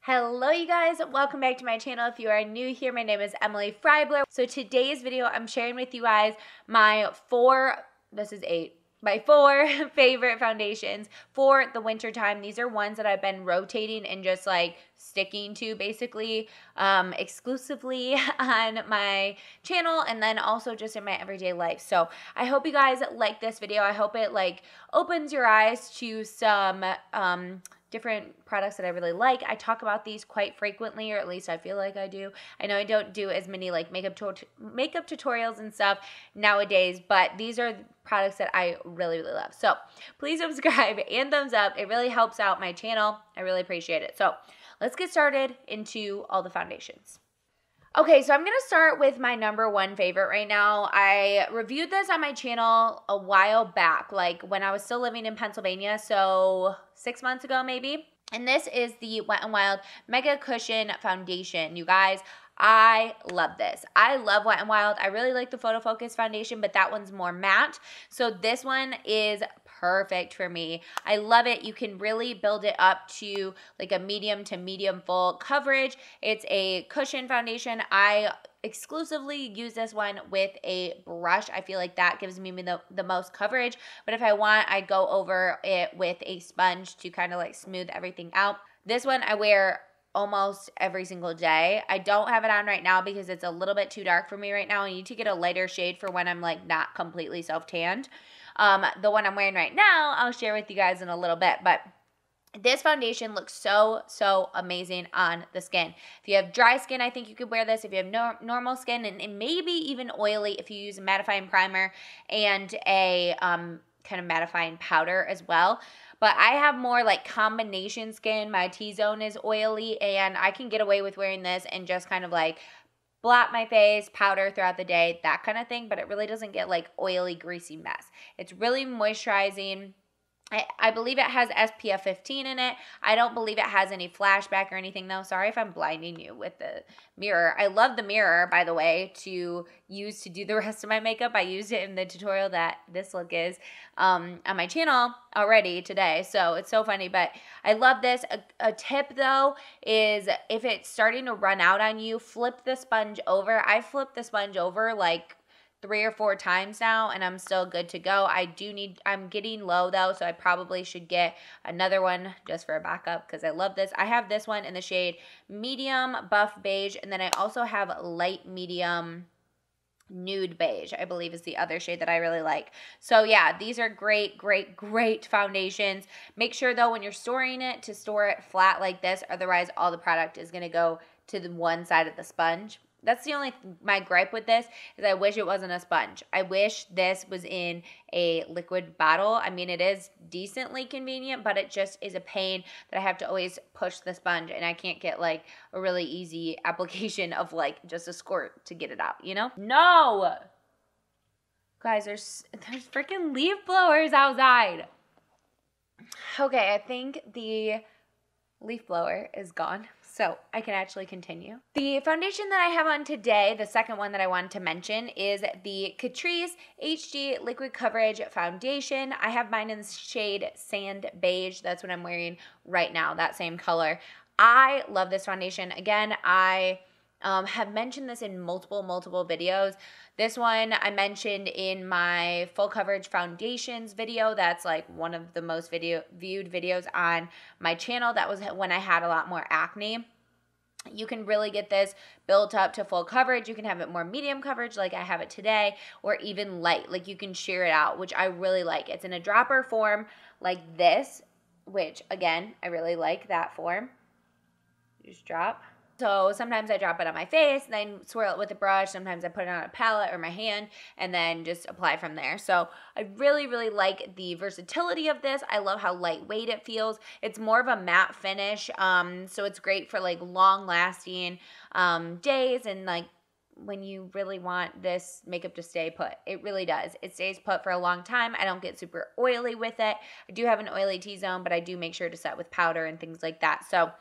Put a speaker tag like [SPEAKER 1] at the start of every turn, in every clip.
[SPEAKER 1] Hello you guys, welcome back to my channel. If you are new here, my name is Emily Freybler. So today's video, I'm sharing with you guys my four favorite foundations for the winter time. These are ones that I've been rotating and just like sticking to basically exclusively on my channel and then also just in my everyday life. So I hope you guys like this video. I hope it like opens your eyes to some different products that I really like. I talk about these quite frequently, or at least I feel like I do. I know I don't do as many like makeup tutorials and stuff nowadays, but these are products that I really love. So please subscribe and thumbs up. It really helps out my channel. I really appreciate it. So let's get started into all the foundations. Okay, so I'm going to start with my number one favorite right now. I reviewed this on my channel a while back, like when I was still living in Pennsylvania, so 6 months ago maybe. And this is the Wet n Wild Mega Cushion Foundation. You guys, I love this. I love Wet n Wild. I really like the Photo Focus foundation, but that one's more matte. So this one is perfect for me. I love it. You can really build it up to like a medium to medium full coverage. It's a cushion foundation. I exclusively use this one with a brush. I feel like that gives me the most coverage, but if I want, I go over it with a sponge to kind of like smooth everything out. This one I wear almost every single day. I don't have it on right now because it's a little bit too dark for me right now. I need to get a lighter shade for when I'm like not completely self-tanned. The one I'm wearing right now, I'll share with you guys in a little bit, but this foundation looks so amazing on the skin. If you have dry skin, I think you could wear this. If you have normal skin and maybe even oily, if you use a mattifying primer and a kind of mattifying powder as well. But I have more like combination skin. My T-zone is oily and I can get away with wearing this and just kind of like blot my face, powder throughout the day, that kind of thing. But it really doesn't get like oily, greasy mess. It's really moisturizing. I believe it has SPF 15 in it. I don't believe it has any flashback or anything though. Sorry if I'm blinding you with the mirror. I love the mirror, by the way, to use to do the rest of my makeup. I used it in the tutorial that this look is on my channel already today. So it's so funny, but I love this. A tip though is if it's starting to run out on you, flip the sponge over. I flipped the sponge over like 3 or 4 times now and I'm still good to go. I'm getting low though, so I probably should get another one just for a backup because I love this. I have this one in the shade medium buff beige, and then I also have light medium nude beige, I believe is the other shade that I really like. So yeah, these are great foundations. Make sure though when you're storing it to store it flat like this, otherwise all the product is going to go to the one side of the sponge. That's the only, my gripe with this is I wish it wasn't a sponge. I wish this was in a liquid bottle. I mean, it is decently convenient, but it just is a pain that I have to always push the sponge and I can't get like a really easy application of like just a squirt to get it out, you know? No! Guys, there's freaking leaf blowers outside. Okay, I think the leaf blower is gone, so I can actually continue. The foundation that I have on today, the second one that I wanted to mention, is the Catrice HD Liquid Coverage Foundation. I have mine in the shade Sand Beige. That's what I'm wearing right now, that same color. I love this foundation. Again, I have mentioned this in multiple videos. This one I mentioned in my full coverage foundations video. That's like one of the most viewed videos on my channel. That was when I had a lot more acne. You can really get this built up to full coverage. You can have it more medium coverage like I have it today, or even light. Like you can sheer it out, which I really like. It's in a dropper form like this, which again, I really like that form. You just drop. So sometimes I drop it on my face and then swirl it with a brush. Sometimes I put it on a palette or my hand and then just apply from there. So I really like the versatility of this. I love how lightweight it feels. It's more of a matte finish, so it's great for like long lasting days and like when you really want this makeup to stay put. It really does. It stays put for a long time. I don't get super oily with it. I do have an oily T-zone, but I do make sure to set with powder and things like that. So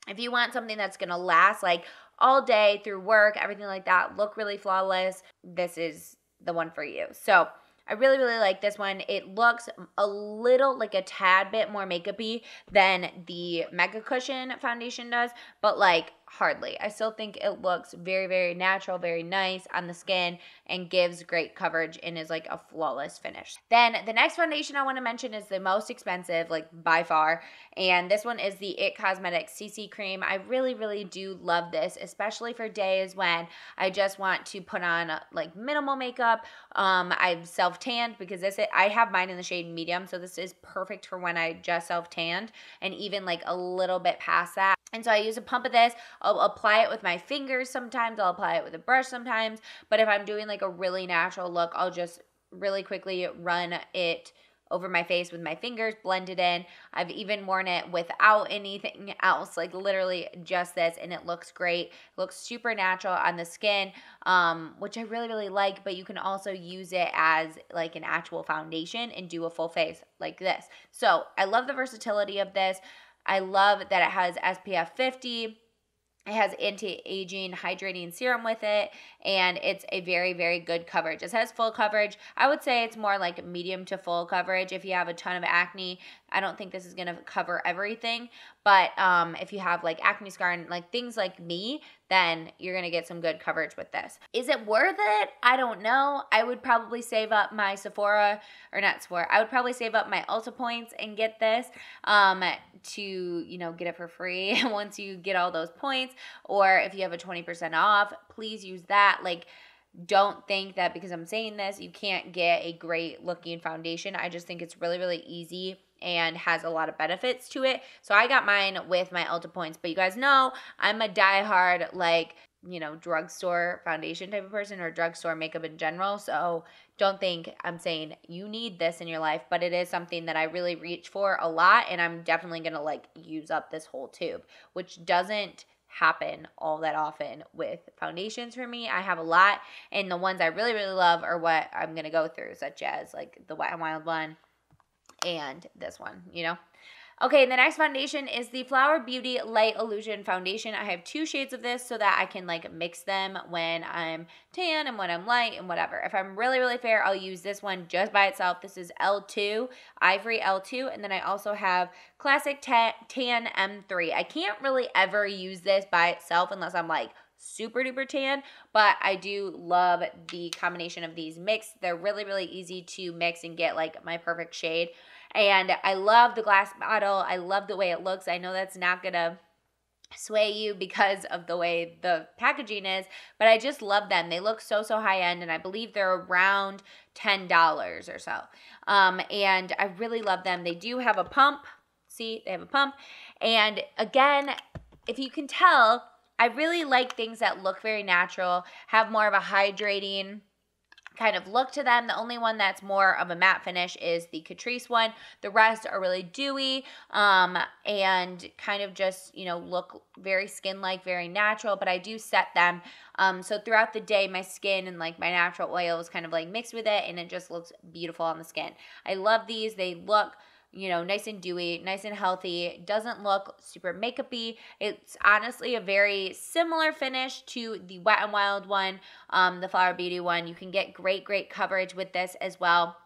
[SPEAKER 1] if you want something that's going to last like all day through work, everything like that, look really flawless, this is the one for you. So I really, really like this one. It looks a little, like a tad bit more makeup-y than the Mega Cushion foundation does, but like hardly. I still think it looks very, very natural, very nice on the skin, and gives great coverage and is like a flawless finish. Then the next foundation I want to mention is the most expensive, like by far, and this one is the IT Cosmetics CC Cream. I really, really do love this, especially for days when I just want to put on like minimal makeup. I've self-tanned because I have mine in the shade medium, so this is perfect for when I just self-tanned and even like a little bit past that. And so I use a pump of this. I'll apply it with my fingers sometimes. I'll apply it with a brush sometimes. But if I'm doing like a really natural look, I'll just really quickly run it over my face with my fingers, blend it in. I've even worn it without anything else, like literally just this, and it looks great. It looks super natural on the skin, which I really, really like, but you can also use it as like an actual foundation and do a full face like this. So I love the versatility of this. I love that it has SPF 50. It has anti-aging hydrating serum with it, and it's a very, very good coverage. It has full coverage. I would say it's more like medium to full coverage. If you have a ton of acne, I don't think this is going to cover everything, but if you have like acne scar and like things like me, then you're going to get some good coverage with this. Is it worth it? I don't know. I would probably save up my I would probably save up my Ulta points and get this to, you know, get it for free once you get all those points, or if you have a 20% off, please use that. Like, don't think that because I'm saying this, you can't get a great looking foundation. I just think it's really, really easy and has a lot of benefits to it. So I got mine with my Ulta points, but you guys know I'm a diehard, like, you know, drugstore foundation type of person, or drugstore makeup in general. So don't think I'm saying you need this in your life, but it is something that I really reach for a lot, and I'm definitely going to like use up this whole tube, which doesn't happen all that often with foundations for me. I have a lot, and the ones I really, really love are what I'm going to go through, such as like the Wet n Wild one and this one, you know. Okay, the next foundation is the Flower Beauty Light Illusion Foundation. I have 2 shades of this so that I can like mix them when I'm tan and when I'm light and whatever. If I'm really, really fair, I'll use this one just by itself. This is L2, Ivory L2, and then I also have Classic Tan M3. I can't really ever use this by itself unless I'm like super duper tan, but I do love the combination of these mixed. They're really, really easy to mix and get like my perfect shade. And I love the glass bottle. I love the way it looks. I know that's not gonna sway you because of the way the packaging is, but I just love them. They look so, so high end, and I believe they're around $10 or so. And I really love them. They do have a pump. See, they have a pump. And again, if you can tell, I really like things that look very natural, have more of a hydrating kind of look to them. The only one that's more of a matte finish is the Catrice one. The rest are really dewy and kind of just, you know, look very skin-like, very natural, but I do set them. So throughout the day, my skin and like my natural oil is kind of like mixed with it, and it just looks beautiful on the skin. I love these. They look, you know, nice and dewy, nice and healthy. It doesn't look super makeup-y. It's honestly a very similar finish to the Wet n Wild one, the Flower Beauty one. You can get great, great coverage with this as well.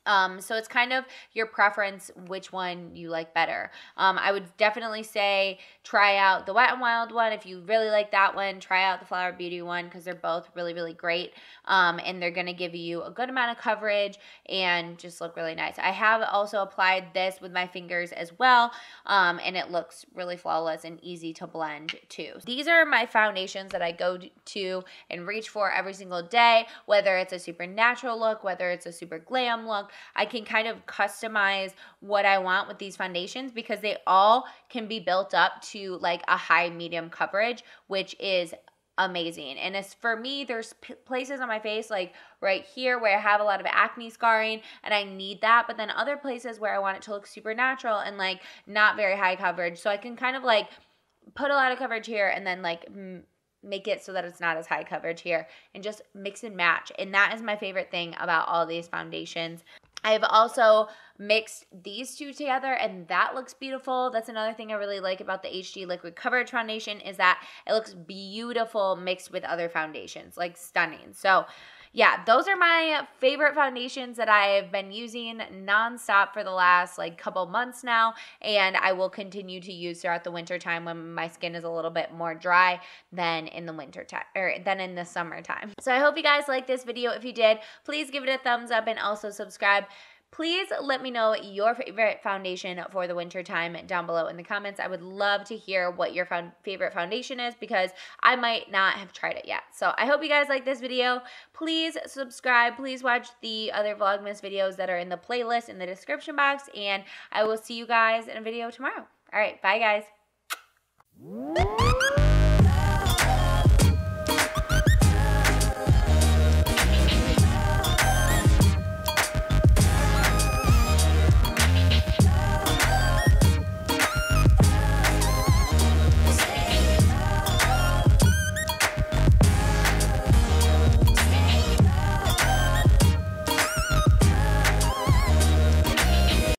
[SPEAKER 1] So it's kind of your preference which one you like better. I would definitely say try out the Wet n Wild one. If you really like that one, try out the Flower Beauty one, because they're both really, really great. And they're going to give you a good amount of coverage and just look really nice. I have also applied this with my fingers as well, and it looks really flawless and easy to blend too. These are my foundations that I go to and reach for every single day, whether it's a super natural look, whether it's a super glam look. I can kind of customize what I want with these foundations, because they all can be built up to like a high medium coverage, which is amazing. And as for me, there's places on my face like right here where I have a lot of acne scarring and I need that, but then other places where I want it to look super natural and like not very high coverage. So I can kind of like put a lot of coverage here and then like make it so that it's not as high coverage here, and just mix and match. And that is my favorite thing about all these foundations. I've also mixed these two together, and that looks beautiful. That's another thing I really like about the HD Liquid Coverage Foundation, is that it looks beautiful mixed with other foundations, like stunning. So yeah, those are my favorite foundations that I've been using nonstop for the last like couple months now, and I will continue to use throughout the winter time when my skin is a little bit more dry than in the winter time, or than in the summertime. So I hope you guys liked this video. If you did, please give it a thumbs up and also subscribe. Please let me know your favorite foundation for the winter time down below in the comments. I would love to hear what your favorite foundation is, because I might not have tried it yet. So I hope you guys like this video. Please subscribe. Please watch the other Vlogmas videos that are in the playlist in the description box. And I will see you guys in a video tomorrow. All right, bye guys.